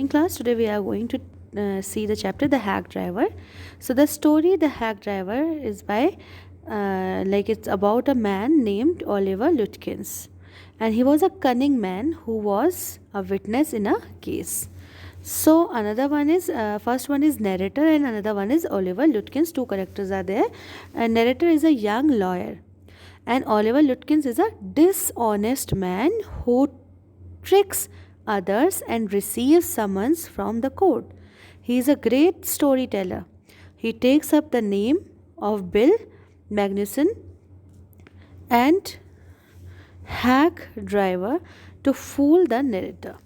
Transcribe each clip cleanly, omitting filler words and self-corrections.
Morning class. Today we are going to see the chapter The Hack Driver. So the story The Hack Driver is by it's about a man named Oliver Lutkins, and he was a cunning man who was a witness in a case. So another one is first one is narrator and another one is Oliver Lutkins. Two characters are there. And narrator is a young lawyer, and Oliver Lutkins is a dishonest man who tricks others and receives summons from the court. He is a great storyteller. He takes up the name of Bill Magnuson and hack driver to fool the narrator.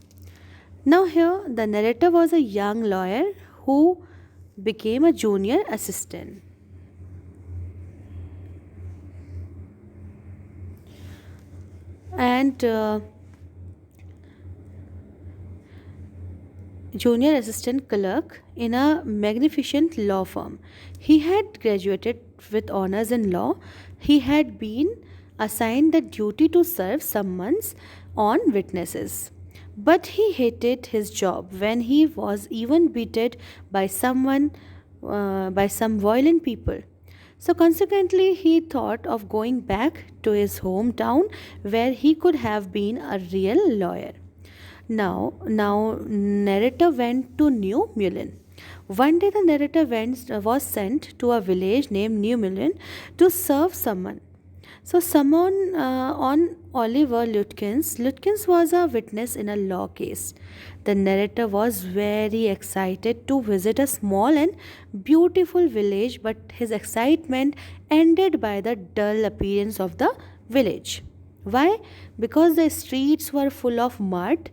Now, here the narrator was a young lawyer who became a junior assistant. And junior assistant clerk in a magnificent law firm. He had graduated with honors in law. He had been assigned the duty to serve summons on witnesses. But he hated his job when he was even beaten by by some violent people. So consequently, he thought of going back to his hometown where he could have been a real lawyer. Now, narrator went to New Mullen. One day, the narrator was sent to a village named New Mullen to serve someone. So, someone on Oliver Lutkins. Lutkins was a witness in a law case. The narrator was very excited to visit a small and beautiful village, but his excitement ended by the dull appearance of the village. Why? Because the streets were full of mud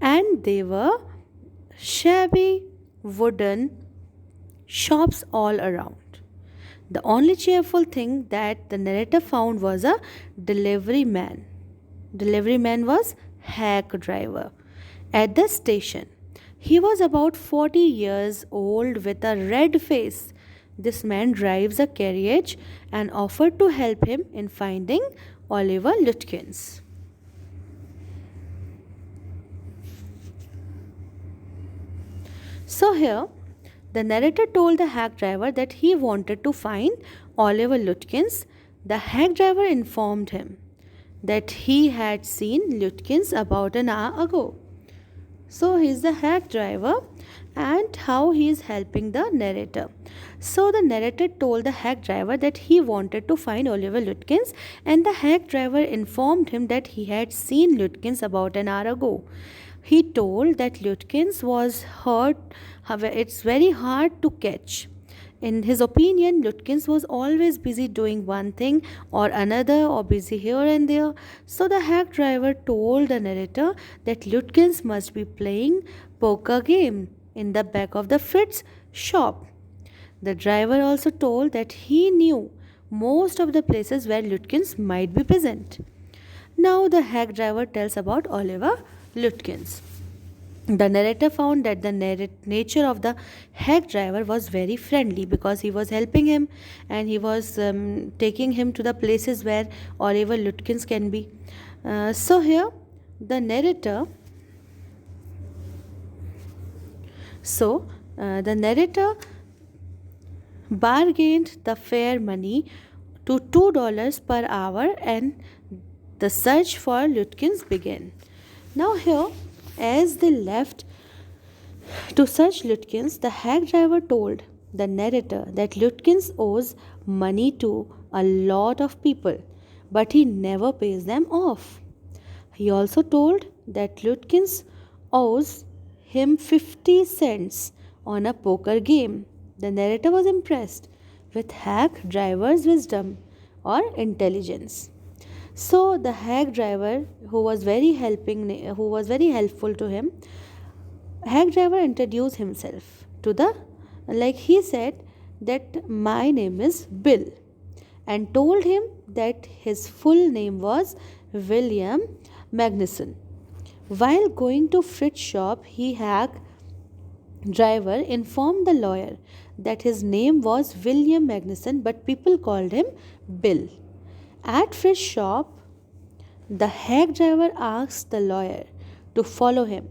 and they were shabby wooden shops all around. The only cheerful thing that the narrator found was a delivery man. Delivery man was hack driver at the station. He was about 40 years old with a red face. This man drives a carriage and offered to help him in finding Oliver Lutkins. So here, the narrator told the hack driver that he wanted to find Oliver Lutkins. The hack driver informed him that he had seen Lutkins about an hour ago. So he is the hack driver and how he is helping the narrator. So the narrator told the hack driver that he wanted to find Oliver Lutkins, and the hack driver informed him that he had seen Lutkins about an hour ago. He told that Lutkins was hurt. However, it's very hard to catch. In his opinion, Lutkins was always busy doing one thing or another, or busy here and there. So the hack driver told the narrator that Lutkins must be playing poker game in the back of the Fritz shop. The driver also told that he knew most of the places where Lutkins might be present. Now the hack driver tells about Oliver Lutkins. The narrator found that the nature of the hack driver was very friendly because he was helping him and he was taking him to the places where Oliver Lutkins can be. So here the narrator bargained the fare money to $2 per hour, and the search for Lutkins began. Now here, as they left to search Lutkins, the hack driver told the narrator that Lutkins owes money to a lot of people, but he never pays them off. He also told that Lutkins owes him 50 cents on a poker game. The narrator was impressed with hack driver's wisdom or intelligence. So the hack driver, who was very helpful to him, hack driver introduced himself to he said that my name is Bill, and told him that his full name was William Magnuson. While going to Fritz shop, hack driver informed the lawyer that his name was William Magnuson, but people called him Bill. At Fritz shop, the hack driver asked the lawyer to follow him.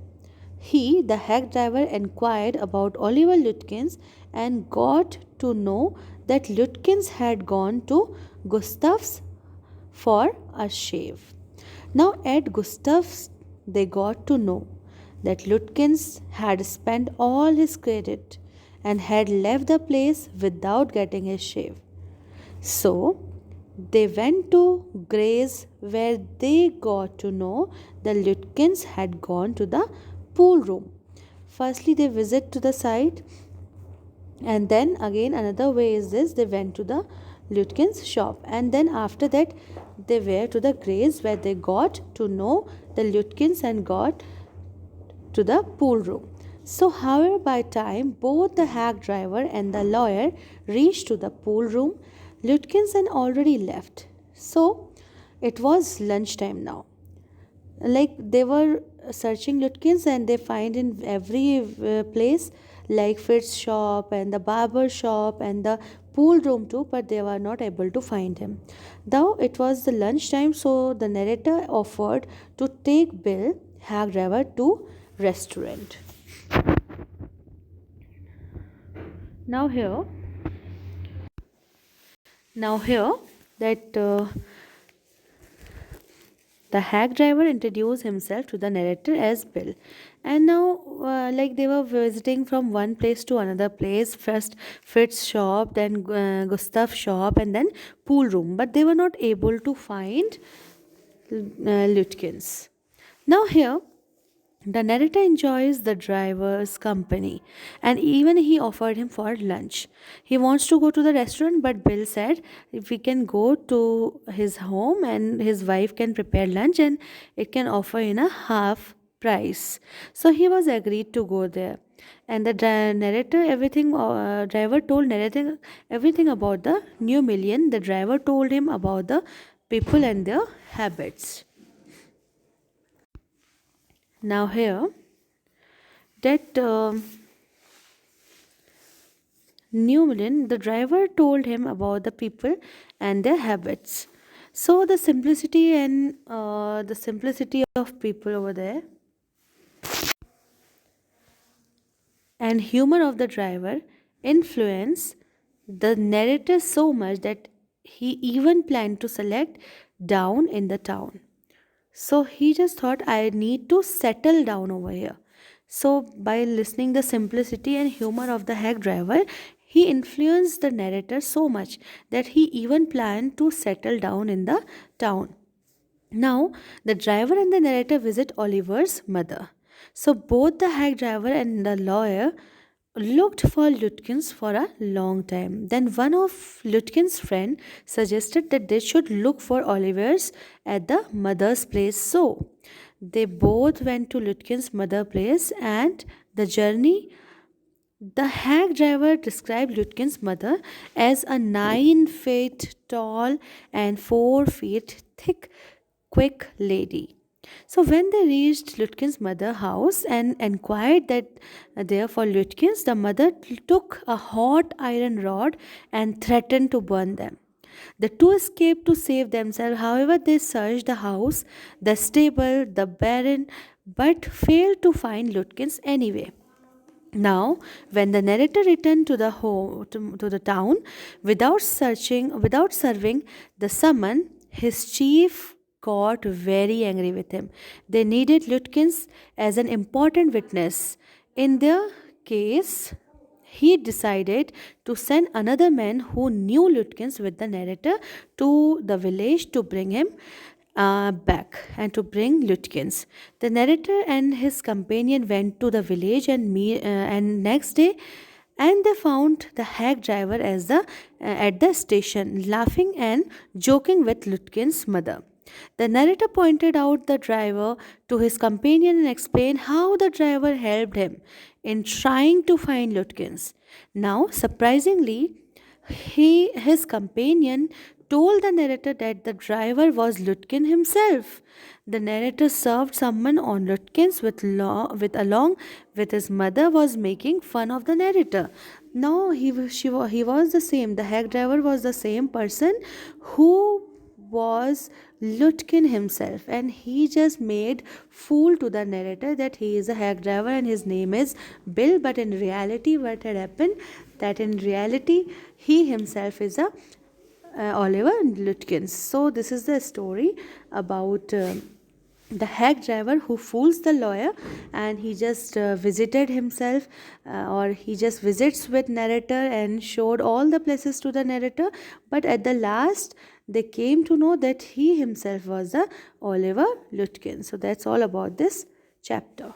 He, the hack driver, inquired about Oliver Lutkins and got to know that Lutkins had gone to Gustav's for a shave. Now, at Gustav's, they got to know that Lutkins had spent all his credit and had left the place without getting his shave. So, they went to Gray's where they got to know the Lutkins had gone to the pool room. Firstly, they visit to the site, and then again another way is this: they went to the Lutkins shop, and then after that they were to the Grays where they got to know the Lutkins and got to the pool room. So, however, by time both the hack driver and the lawyer reached to the pool room, Lutkins had already left. So, it was lunchtime now. Like they were searching Lutkins and they find in every place, like Fitz shop and the barber shop and the pool room too, but they were not able to find him. Though it was the lunchtime, so the narrator offered to take Bill, hack driver, to restaurant. Now here, now here that the hack driver introduced himself to the narrator as Bill. And now, like they were visiting from one place to another place, first Fritz shop, then Gustav shop, and then pool room. But they were not able to find Lutkins. Now, here, the narrator enjoys the driver's company and even he offered him for lunch. He wants to go to the restaurant, but Bill said if we can go to his home and his wife can prepare lunch and it can offer in a half price. So he was agreed to go there. And the narrator, everything, driver told narrator everything about the new million. The driver told him about the people and their habits. Now here that Newman, the driver told him about the people and their habits. So the simplicity of people over there and humor of the driver influence the narrator so much that he even planned to select down in the town. So he just thought I need to settle down over here. So by listening the simplicity and humor of the hack driver, he influenced the narrator so much that he even planned to settle down in the town. Now, the driver and the narrator visit Oliver's mother. So both the hack driver and the lawyer looked for Lutkins for a long time. Then one of Lutkin's friend suggested that they should look for Oliver's at the mother's place. So they both went to Lutkin's mother place and the journey. The hack driver described Lutkin's mother as a 9 feet tall and 4 feet thick, quick lady. So when they reached Lutkin's mother house and inquired that there for Lutkins, the mother took a hot iron rod and threatened to burn them. The two escaped to save themselves. However, they searched the house, the stable, the barn, but failed to find Lutkins anyway. Now, when the narrator returned to the home to the town without serving the summon, his chief got very angry with him. They needed Lutkins as an important witness. In their case, he decided to send another man who knew Lutkins with the narrator to the village to bring him back and to bring Lutkins. The narrator and his companion went to the village and next day and they found the hack driver at the station laughing and joking with Lutkin's mother. The narrator pointed out the driver to his companion and explained how the driver helped him in trying to find Lutkins. Now, surprisingly, his companion told the narrator that the driver was Lutkin himself. The narrator served someone on Lutkins with along with his mother was making fun of the narrator. No, he was the same. The hack driver was the same person who was Lutkin himself, and he just made fool to the narrator that he is a hack driver and his name is Bill. But in reality, what had happened, that in reality he himself is a Oliver Lutkin. So this is the story about the hack driver who fools the lawyer, and he just visited himself, or he just visits with narrator and showed all the places to the narrator. But at the last, they came to know that he himself was the Oliver Lutkin. So that's all about this chapter.